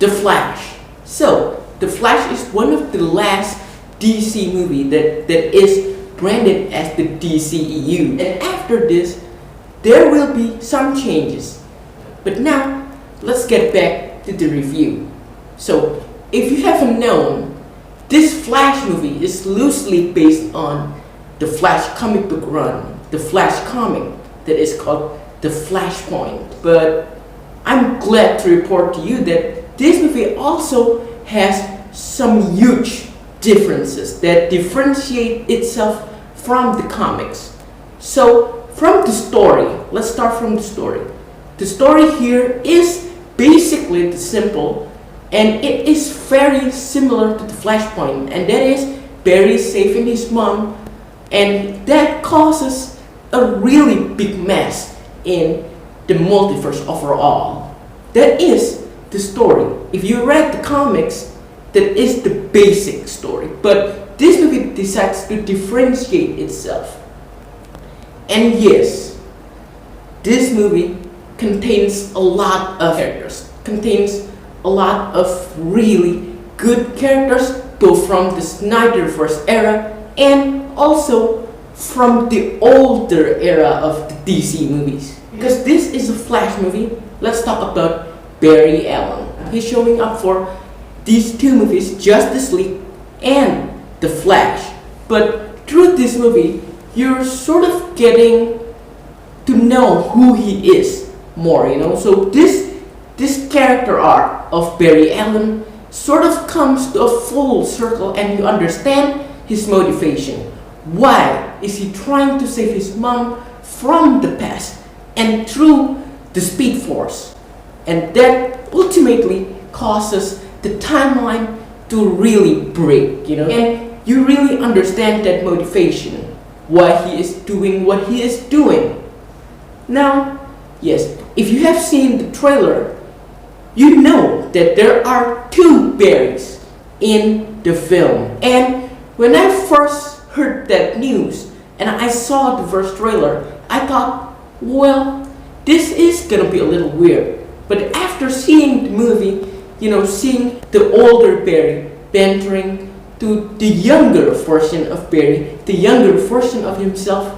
The Flash. So, The Flash is one of the last DC movie that is branded as the DCEU. And after this, there will be some changes. But now, let's get back to the review. So, if you haven't known, this Flash movie is loosely based on the Flash comic book run, the Flash comic that is called The Flashpoint. But I'm glad to report to you that this movie also has some huge differences that differentiate itself from the comics. So from the story, let's start from the story. The story here is basically simple, and it is very similar to the Flashpoint, and that is Barry saving his mom, and that causes a really big mess in the multiverse overall. That is the story. If you read the comics, that is the basic story, but this movie decides to differentiate itself. And yes, this movie contains a lot of characters, contains a lot of really good characters, both from the Snyderverse era and also from the older era of the DC movies. Because this is a Flash movie, let's talk about Barry Allen. He's showing up for these two movies, Justice League and The Flash. But through this movie, you're sort of getting to know who he is more, So this character arc of Barry Allen sort of comes to a full circle, and you understand his motivation. Why is he trying to save his mom from the past and through the Speed Force? And that ultimately causes the timeline to really break, And you really understand that motivation, why he is doing what he is doing. Now, yes, if you have seen the trailer, you know that there are two Barrys in the film. And when I first heard that news and I saw the first trailer, I thought, well, this is gonna be a little weird. But after seeing the movie, seeing the older Barry bantering to the younger version of Barry, the younger version of himself,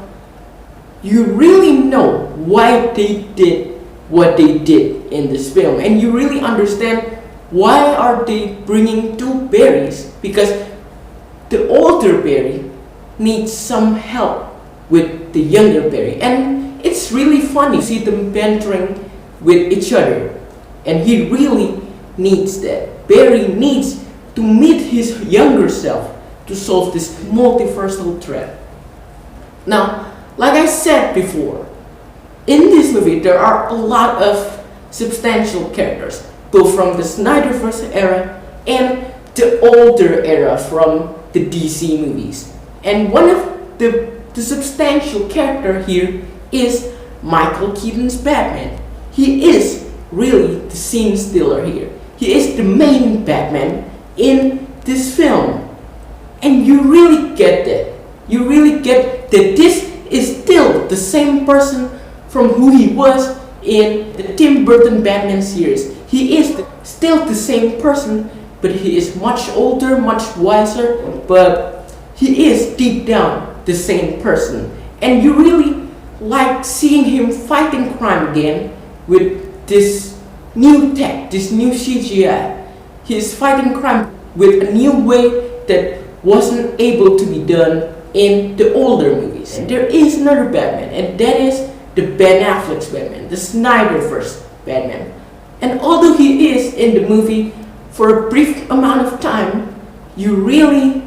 you really know why they did what they did in this film, and you really understand why are they bringing two Barrys, because the older Barry needs some help with the younger Barry, and it's really funny to see them bantering with each other, and he really needs that. Barry needs to meet his younger self to solve this multiversal threat. Now, like I said before, in this movie there are a lot of substantial characters, both from the Snyderverse era and the older era from the DC movies. And one of the substantial character here is Michael Keaton's Batman. He is really the scene stealer here. He is the main Batman in this film. And you really get that. You really get that this is still the same person from who he was in the Tim Burton Batman series. He is still the same person, but he is much older, much wiser, but he is deep down the same person. And you really like seeing him fighting crime again with this new tech, this new CGI. He is fighting crime with a new way that wasn't able to be done in the older movies. And there is another Batman, and that is the Ben Affleck's Batman, the Snyderverse Batman. And although he is in the movie for a brief amount of time, you really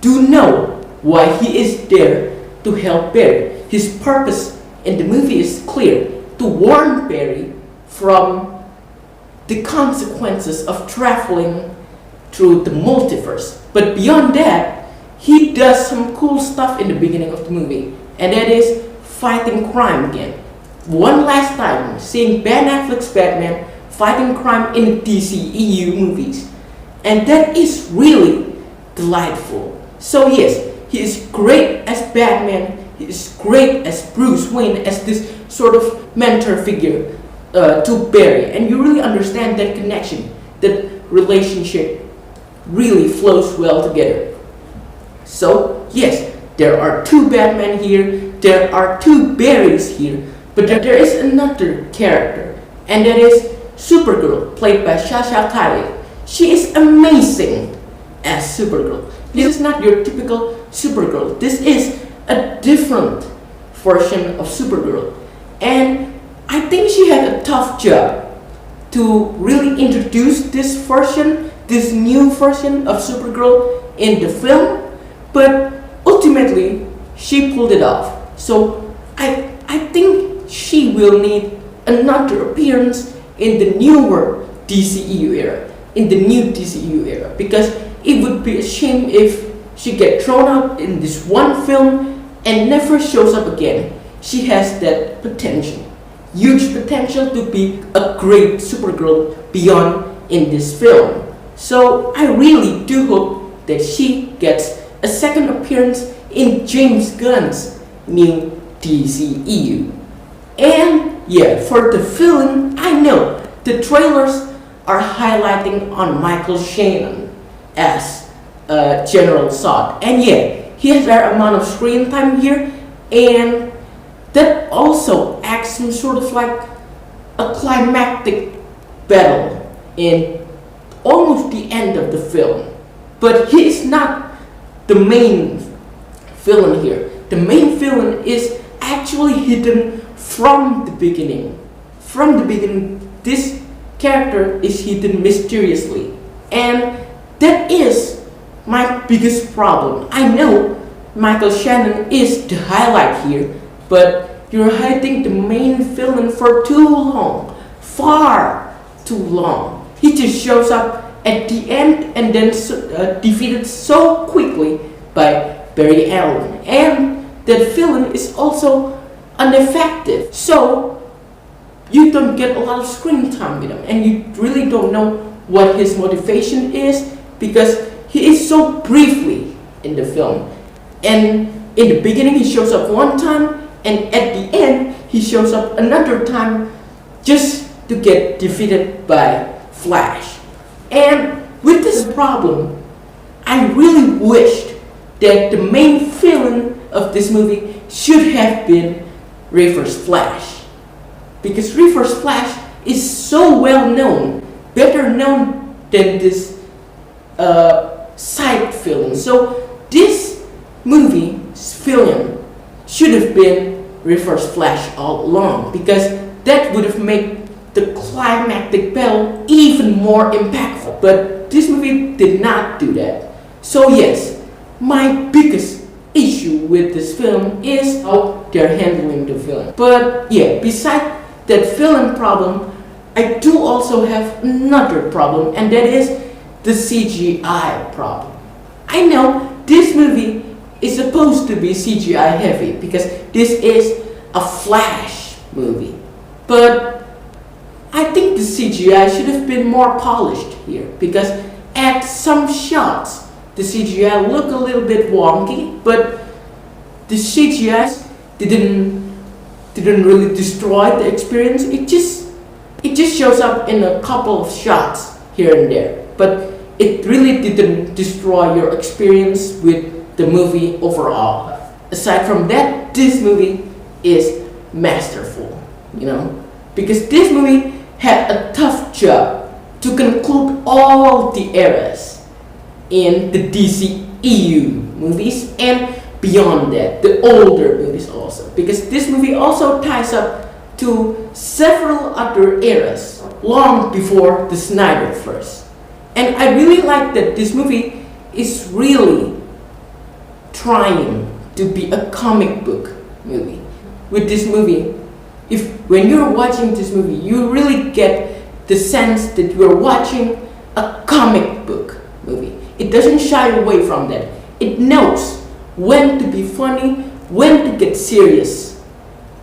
do know why he is there to help Barry. His purpose in the movie is clear: to warn Barry from the consequences of traveling through the multiverse. But beyond that, he does some cool stuff in the beginning of the movie, and that is fighting crime again. One last time, seeing Ben Affleck's Batman fighting crime in the DCEU movies. And that is really delightful. So yes, he is great as Batman, he is great as Bruce Wayne, as this sort of mentor figure. to Barry, and you really understand that connection, that relationship really flows well together. So yes, there are two Batman here, there are two Barrys here, but there is another character, and that is Supergirl, played by Sasha Calle. She is amazing as Supergirl. This is not your typical Supergirl. This is a different version of Supergirl, and I think she had a tough job to really introduce this version, this new version of Supergirl in the film, but ultimately she pulled it off. So I think she will need another appearance in the newer DCEU era, because it would be a shame if she get thrown out in this one film and never shows up again. She has that potential, huge potential to be a great Supergirl beyond in this film. So I really do hope that she gets a second appearance in James Gunn's new DCEU. And yeah, for the villain, I know the trailers are highlighting on Michael Shannon as General Zod, and yeah, he has that amount of screen time here, and that also acts some sort of like a climactic battle in almost the end of the film. But he is not the main villain here. The main villain is actually hidden from the beginning. From the beginning, this character is hidden mysteriously, and that is my biggest problem. I know Michael Shannon is the highlight here, but you're hiding the main villain for too long, far too long. He just shows up at the end and then defeated so quickly by Barry Allen, and that villain is also ineffective. So you don't get a lot of screen time with him, and you really don't know what his motivation is, because he is so briefly in the film. And in the beginning he shows up one time, and at the end he shows up another time just to get defeated by Flash. And with this problem, I really wished that the main villain of this movie should have been Reverse Flash, because Reverse Flash is so well known, better known than this side villain. So this movie's villain should have been Reverse Flash all along, because that would have made the climactic battle even more impactful. But this movie did not do that. So yes, my biggest issue with this film is how they're handling the villain. But yeah, besides that villain problem, I do also have another problem, and that is the CGI problem. I know this movie is supposed to be CGI heavy because this is a Flash movie, but I think the CGI should have been more polished here, because at some shots the CGI look a little bit wonky, but the CGI didn't really destroy the experience. It just shows up in a couple of shots here and there, but it really didn't destroy your experience with the movie overall. Aside from that, this movie is masterful, because this movie had a tough job to conclude all the eras in the DCEU movies, and beyond that, the older movies also, because this movie also ties up to several other eras long before the Snyderverse. And I really like that this movie is really trying to be a comic book movie. With this movie, when you're watching this movie, you really get the sense that you're watching a comic book movie. It doesn't shy away from that. It knows when to be funny, when to get serious.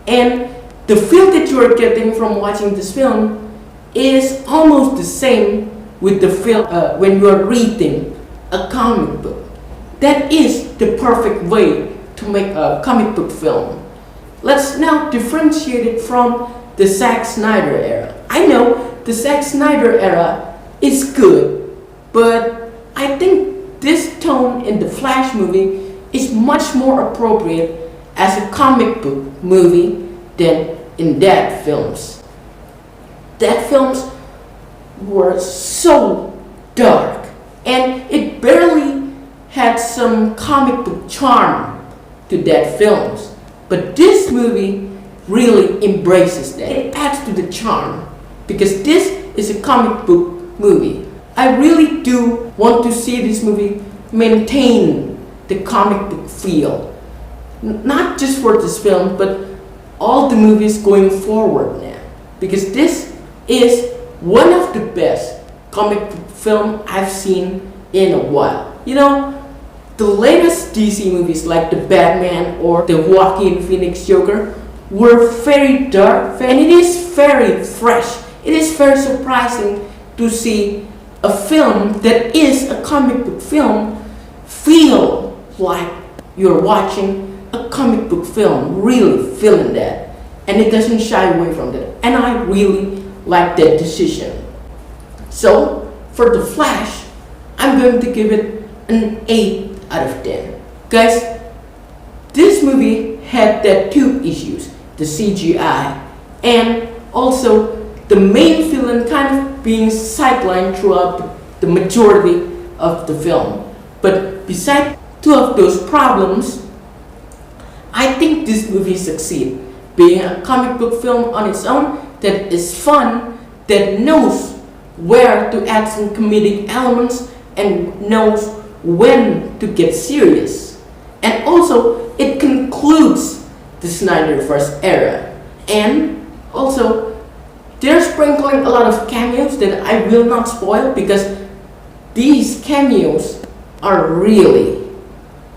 And the feel that you are getting from watching this film is almost the same with the feel when you are reading a comic book. That is the perfect way to make a comic book film. Let's now differentiate it from the Zack Snyder era. I know the Zack Snyder era is good, but I think this tone in the Flash movie is much more appropriate as a comic book movie than in that films. That films were so dark, and it barely had some comic book charm to that films. But this movie really embraces that. It adds to the charm because this is a comic book movie. I really do want to see this movie maintain the comic book feel. Not just for this film, but all the movies going forward now. Because this is one of the best comic book film I've seen in a while. You know, the latest DC movies like the Batman or the Joaquin Phoenix Joker were very dark, and it is very fresh. It is very surprising to see a film that is a comic book film feel like you're watching a comic book film, really feeling that, and it doesn't shy away from that, and I really like that decision. So for The Flash, I'm going to give it an 8 out of 10. Guys, this movie had that two issues, the CGI and also the main villain kind of being sidelined throughout the majority of the film. But besides two of those problems, I think this movie succeeds, being a comic book film on its own that is fun, that knows where to add some comedic elements and knows when to get serious. And also, it concludes the Snyderverse era. And also, they're sprinkling a lot of cameos that I will not spoil because these cameos are really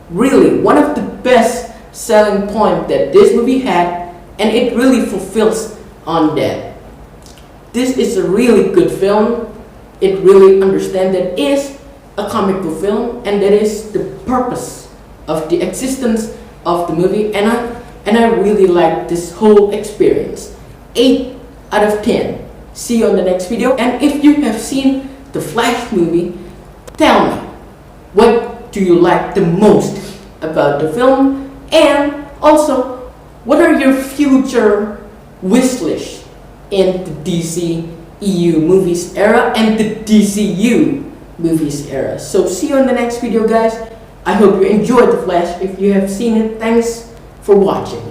one of the best selling point that this movie had, and it really fulfills on that. This is a really good film. It really understands that it is a comic book film, and that is the purpose of the existence of the movie, and I really like this whole experience. 8 out of 10. See you on the next video. And if you have seen the Flash movie, tell me, what do you like the most about the film? And also, what are your future wish lists in the DCEU movies era and the DCU movies era? So see you in the next video, guys. I hope you enjoyed The Flash. If you have seen it, thanks for watching.